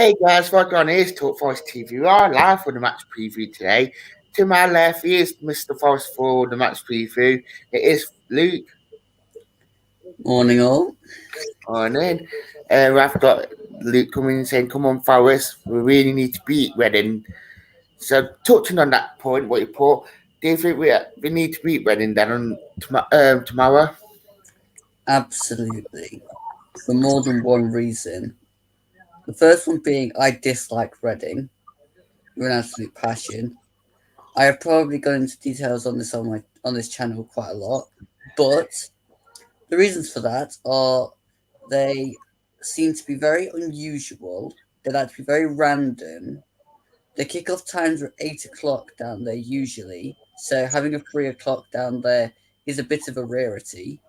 Hey guys, welcome on Ears Talk Forest TV. We are live for the match preview today. To my left is Mr. Forest for the match preview. It is Luke. Morning all. On in. I've got Luke coming in saying, "Come on, Forest, we really need to beat Reading." So, touching on that point, what you put, do you think we need to beat Reading then on tomorrow? Absolutely. For more than one reason. The first one being I dislike Reading with an absolute passion. I have probably gone into details on this channel quite a lot, but the reasons for that are they seem to be very unusual. They like to be very random. The kickoff times are 8 o'clock down there usually, so having a 3 o'clock down there is a bit of a rarity.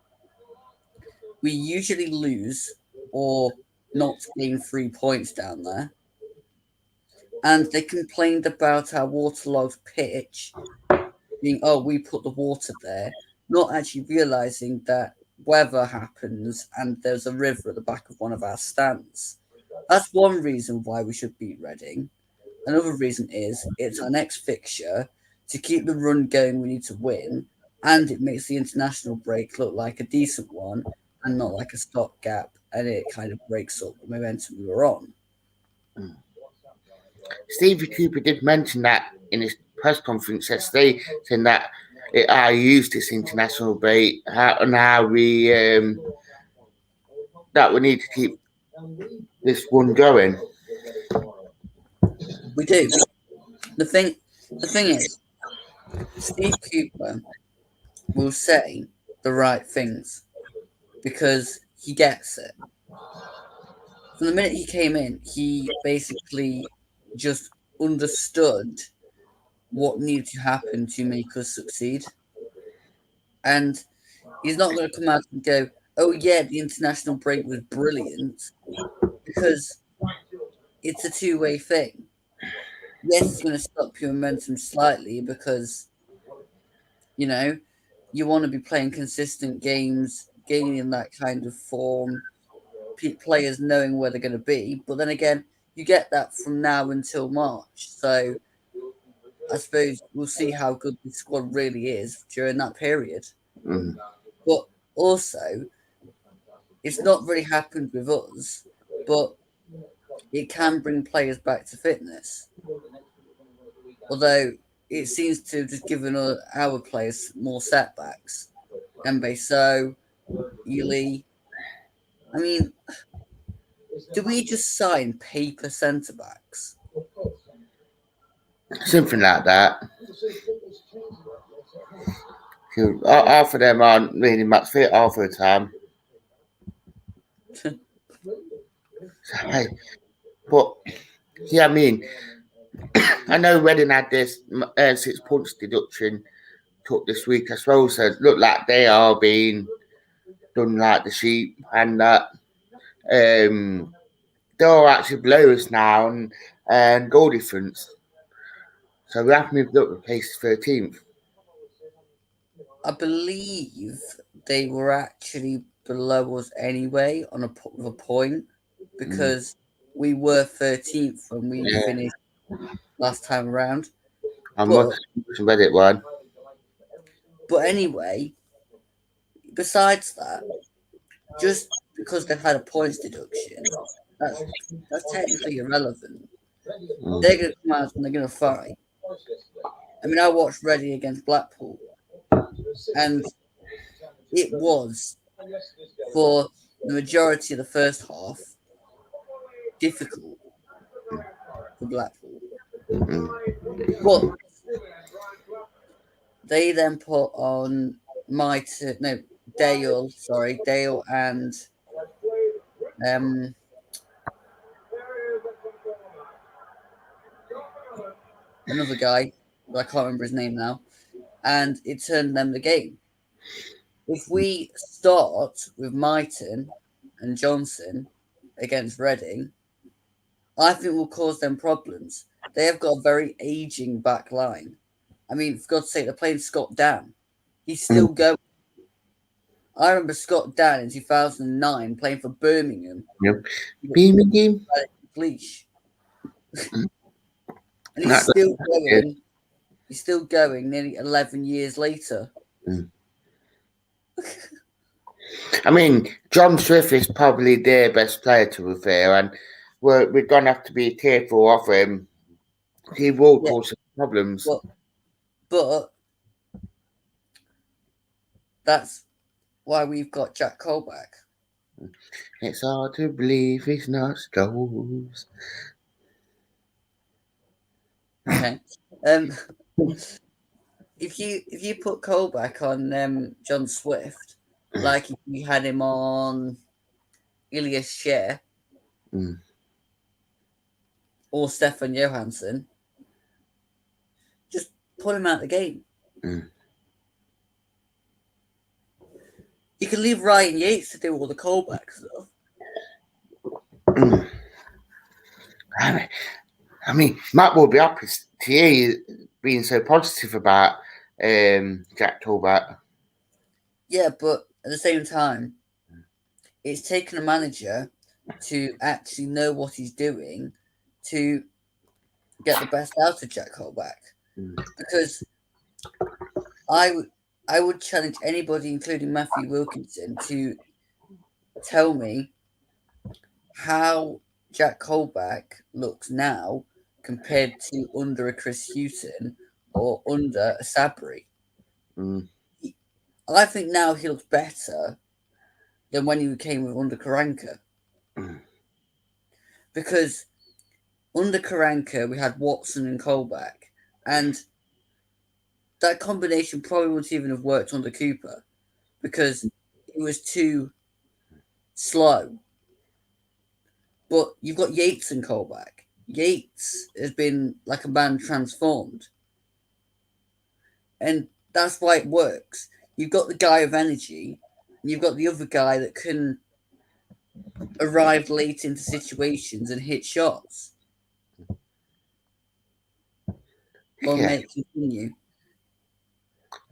We usually lose or not gain 3 points down there. And they complained about our waterlogged pitch being, oh, we put the water there, not actually realizing that weather happens and there's a river at the back of one of our stands. That's one reason why we should beat Reading. Another reason is it's our next fixture. To keep the run going, we need to win, and it makes the international break look like a decent one and not like a stopgap, and it kind of breaks up the momentum we were on. Stevie Cooper did mention that in his press conference yesterday, saying that I used this international break and how we that we need to keep this one going. We do. The thing is, Steve Cooper will say the right things because he gets it. From the minute he came in, he basically just understood what needed to happen to make us succeed. And he's not going to come out and go, oh, yeah, the international break was brilliant, because it's a two-way thing. Yes, it's going to stop your momentum slightly because, you want to be playing consistent games, gaining that kind of form, players knowing where they're going to be. But then again, you get that from now until March. So I suppose we'll see how good the squad really is during that period. Mm. But also, it's not really happened with us, but it can bring players back to fitness. Although it seems to have just given our players more setbacks. So, Ely. I mean, do we just sign paper centre backs? Something like that. Half of them aren't really much fit half of the time. But yeah, I mean, I know Reading had this 6 points deduction took this week as well, so it looked like they are being done like the sheep, and that they're actually below us now and goal difference. So we have to move up to place 13th. I believe they were actually below us anyway on with a point, because we were 13th when we finished last time around. I'm watching Reddit one. But anyway, besides that, just because they've had a points deduction, that's technically irrelevant. They're going to come out and they're going to fight. I mean, I watched Reading against Blackpool, and it was, for the majority of the first half, difficult for Blackpool. But they then put on Dale and another guy, but I can't remember his name now, and it turned them the game. If we start with Mighton and Johnson against Reading, I think will cause them problems. They have got a very aging back line. I mean, for God's sake, they're playing Scott Dan. He's still going. I remember Scott Dan in 2009 playing for Birmingham. Yep. Birmingham. Leash. And he's That, still yeah. going. He's still going nearly 11 years later. Mm. I mean, John Swift is probably their best player, to be fair, and we're going to have to be careful of him. He will Yeah, cause some problems. but that's why we've got Jack Cole back. It's hard to believe he's not Scholes. Okay. Um, if you put Cole back on John Swift, like if you had him on Ilias Share Mm, or Stefan Johansson, just put him out of the game. mm, You can leave Ryan Yates to do all the callback stuff. mm. I mean, Matt will be happy to hear you being so positive about Jack Tolbert. Yeah, but at the same time, it's taken a manager to actually know what he's doing to get the best out of Jack Colback. Mm, Because I would challenge anybody, including Matthew Wilkinson, to tell me how Jack Colback looks now compared to under a Chris Hughton or under a Sabri. mm, I think now he looks better than when he came with under Karanka. mm, Because under Karanka we had Watson and Colback, and that combination probably wouldn't even have worked under Cooper because it was too slow. But you've got Yates and Colback. Yates has been like a man transformed, and that's why it works. You've got the guy of energy, and you've got the other guy that can arrive late into situations and hit shots. Or yeah, make continue.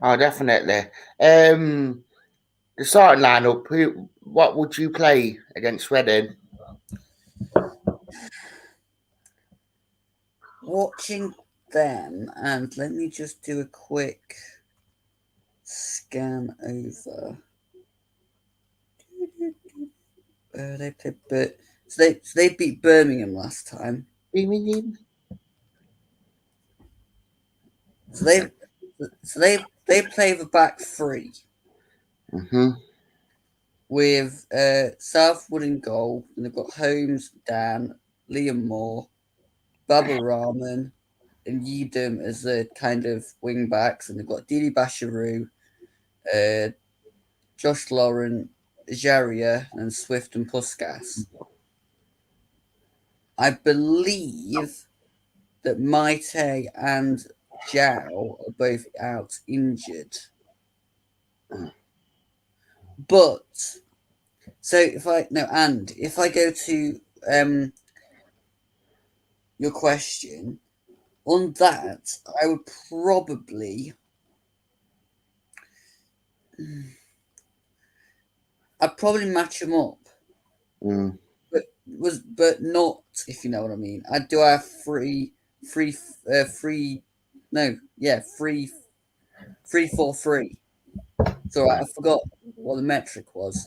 oh, definitely. The starting lineup. What would you play against Reading? Watching them, and let me just do a quick scan over. They played, so they beat Birmingham last time. So they play the back three Mm-hmm. with Southwood in goal, and they've got Holmes, Dan, Liam Moore, Baba Rahman, and Yeedham as the kind of wing backs, and they've got Didi Basharu, uh, Josh Lauren, Jaria, and Swift and Puskas. I believe that Maite and Zhao are both out injured. But so if I go to your question on that, I would probably I'd probably match them up, Mm, but not if you know what I mean. I do have three, three, no, yeah, 3-4-3. So I forgot what the metric was.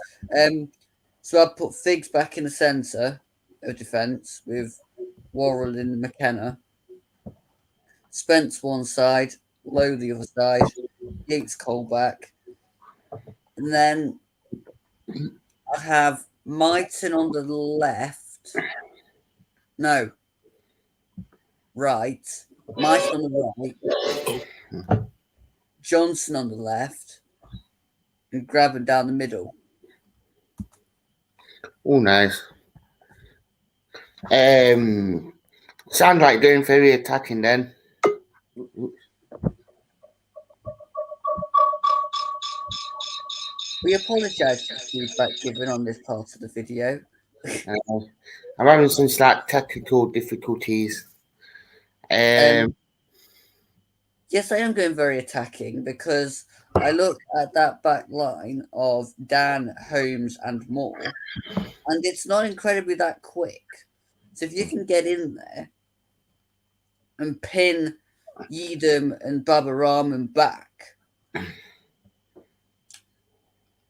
So I put Figs back in the centre of defence with Worrell and McKenna. Spence one side, Lowe the other side, Yates Colback. And then I have Mighton on the left. No, right. Mighton on the right. Johnson on the left. And Graben down the middle. oh, nice. Sound like doing very attacking then. We apologise for the feedback given on this part of the video. I'm having some slight technical difficulties. Um, yes, I am going very attacking because I look at that back line of Dan, Holmes, and Moore, and it's not incredibly that quick. So if you can get in there, and pin Yeadham and Baba Rahman back,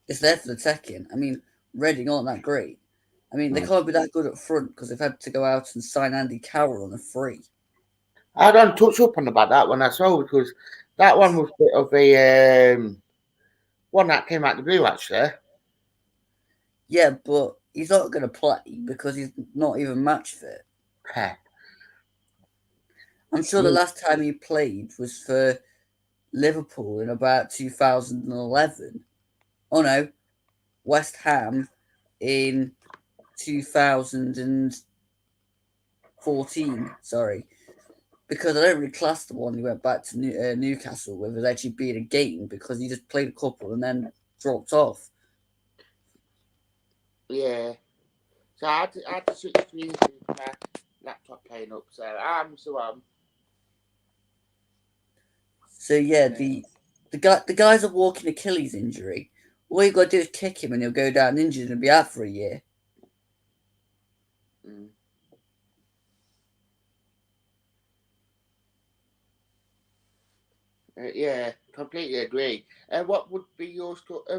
it's there for the taking. I mean, Reading aren't that great. I mean, they can't be that good up front because they've had to go out and sign Andy Carroll on a free. I don't touch up on about that one as well because that one was a bit of a one that came out the blue actually. Yeah, but he's not going to play because he's not even match fit. I'm sure the last time he played was for Liverpool in about 2011. Oh no, West Ham in 2014. Sorry, because I don't really class the one he went back to Newcastle with as actually being a game because he just played a couple and then dropped off. Yeah. So I had to switch screens to my laptop playing up. So So yeah, the guy's a walking Achilles injury. All you got to do is kick him and he'll go down injured and be out for a year. Mm. Yeah, completely agree. What would be your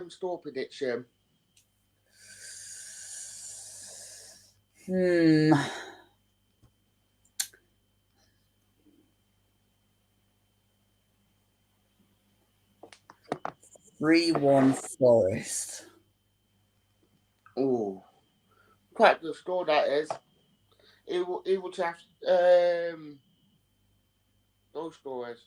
store prediction? Hmm. 3-1 Forest. Oh, quite the score that is. It will have those scores.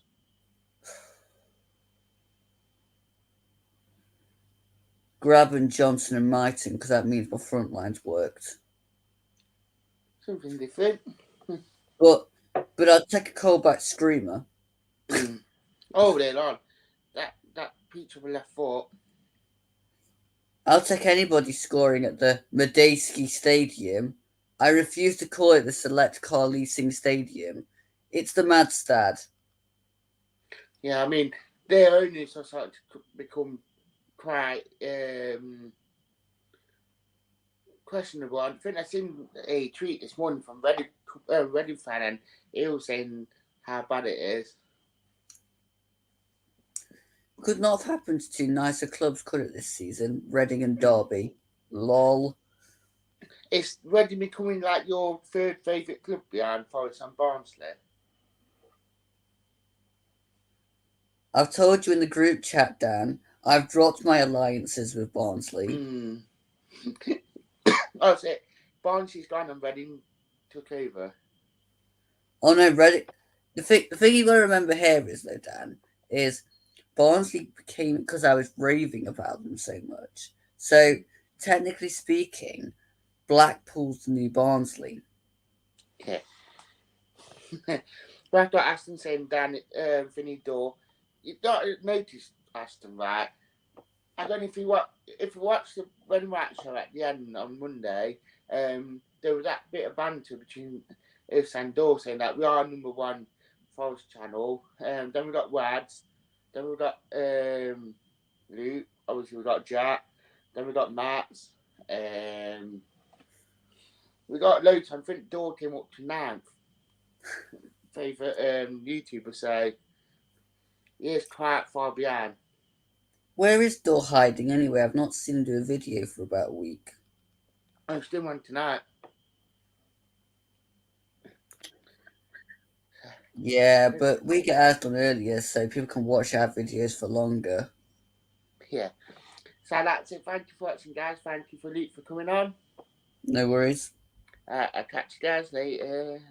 Graben, Johnson, and Mighton because that means my front line's worked. Something different. But I'll take a callback screamer. Mm. Oh, there on that peach of a left foot. I'll take anybody scoring at the Medeski Stadium. I refuse to call it the Select Car Leasing Stadium. It's the Madstad. Yeah, I mean their owners are starting to become quite questionable. I think I seen a tweet this morning from Reading fan, and he was saying how bad it is. Could not have happened to two nicer clubs, could it, this season? Reading and Derby. Lol. It's Reading becoming like your third favourite club behind Forest and Barnsley. I've told you in the group chat, Dan, I've dropped my alliances with Barnsley. Mm. Oh, so Barnsley's gone and Reading took over. Oh no, Reading. The thing you gotta remember here is, though, Dan, is Barnsley became because I was raving about them so much. So, technically speaking, Blackpool's the new Barnsley. Yeah. But I've got Aston saying down Vinny Door. You don't notice Aston, right? I don't know if you watch the Reading Right show at the end on Monday, there was that bit of banter between us and Door saying that we are number one Forest channel. Then we got Wads, then we got Luke, obviously we got Jack, then we got Max, we got loads. I think Door came up to ninth. Favourite YouTuber say he is quite far behind. Where is Door hiding anyway? I've not seen him do a video for about a week. I'm still one tonight. Yeah, but we get ours done earlier so people can watch our videos for longer. Yeah. So that's it. Thank you for watching, guys. Thank you for Luke for coming on. No worries. I'll catch you guys later.